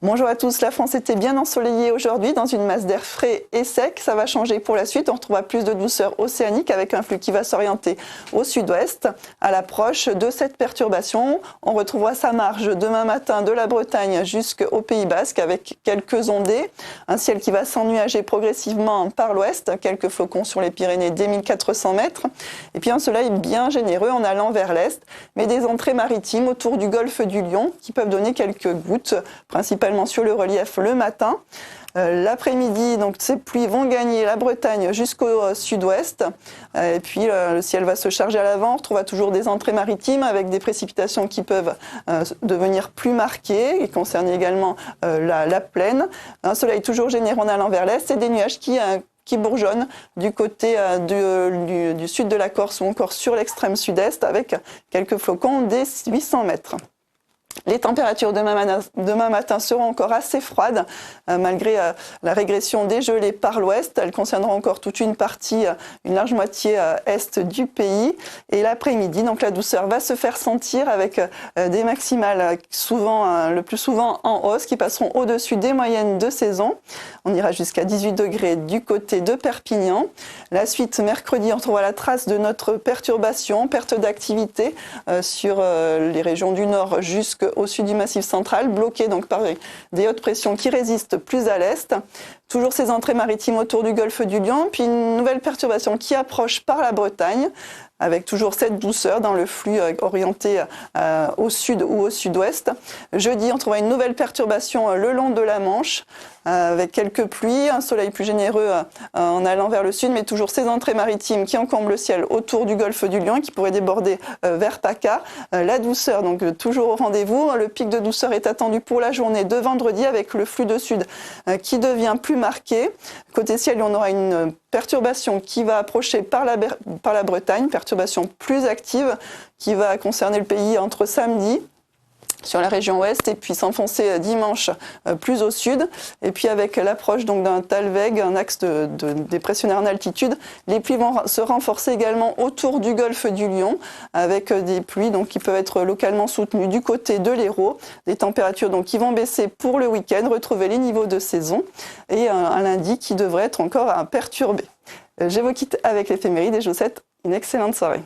Bonjour à tous, la France était bien ensoleillée aujourd'hui dans une masse d'air frais et sec. Ça va changer pour la suite, on retrouvera plus de douceur océanique avec un flux qui va s'orienter au sud-ouest. À l'approche de cette perturbation, on retrouvera sa marge demain matin de la Bretagne jusqu'au Pays Basque avec quelques ondées. Un ciel qui va s'ennuager progressivement par l'ouest, quelques flocons sur les Pyrénées dès 1400 mètres. Et puis un soleil bien généreux en allant vers l'est, mais des entrées maritimes autour du golfe du Lion qui peuvent donner quelques gouttes, principalement sur le relief le matin. L'après-midi, donc ces pluies vont gagner la Bretagne jusqu'au sud-ouest. Et puis le ciel va se charger à l'avant. On retrouvera toujours des entrées maritimes avec des précipitations qui peuvent devenir plus marquées et concerner également la plaine. Un soleil toujours généreux en allant vers l'est et des nuages qui bourgeonnent du côté du sud de la Corse ou encore sur l'extrême sud-est avec quelques flocons des 800 mètres. Les températures demain matin seront encore assez froides, malgré la régression des gelées par l'ouest. Elles concerneront encore toute une partie, une large moitié est du pays. Et l'après-midi, donc la douceur va se faire sentir avec des maximales le plus souvent en hausse, qui passeront au-dessus des moyennes de saison. On ira jusqu'à 18 degrés du côté de Perpignan. La suite, mercredi, on retrouvera la trace de notre perturbation, perte d'activité sur les régions du nord jusqu'au sud du Massif central, bloqué donc par des hautes pressions qui résistent plus à l'est. Toujours ces entrées maritimes autour du golfe du Lion, puis une nouvelle perturbation qui approche par la Bretagne, avec toujours cette douceur dans le flux orienté au sud ou au sud-ouest. Jeudi, on trouvera une nouvelle perturbation le long de la Manche, avec quelques pluies, un soleil plus généreux en allant vers le sud, mais toujours ces entrées maritimes qui encombrent le ciel autour du golfe du Lion, qui pourraient déborder vers PACA. La douceur, donc toujours au rendez-vous. Le pic de douceur est attendu pour la journée de vendredi, avec le flux de sud qui devient plus marqué. Côté ciel, on aura une perturbation qui va approcher par la Bretagne, perturbation plus active qui va concerner le pays entre samedi sur la région ouest et puis s'enfoncer dimanche plus au sud. Et puis avec l'approche donc d'un Talweg, un axe de dépressionnaire en altitude, les pluies vont se renforcer également autour du golfe du Lion avec des pluies donc qui peuvent être localement soutenues du côté de l'Hérault. Des températures donc qui vont baisser pour le week-end, retrouver les niveaux de saison et un lundi qui devrait être encore perturbé. Je vous quitte avec l'éphéméride et je vous souhaite une excellente soirée.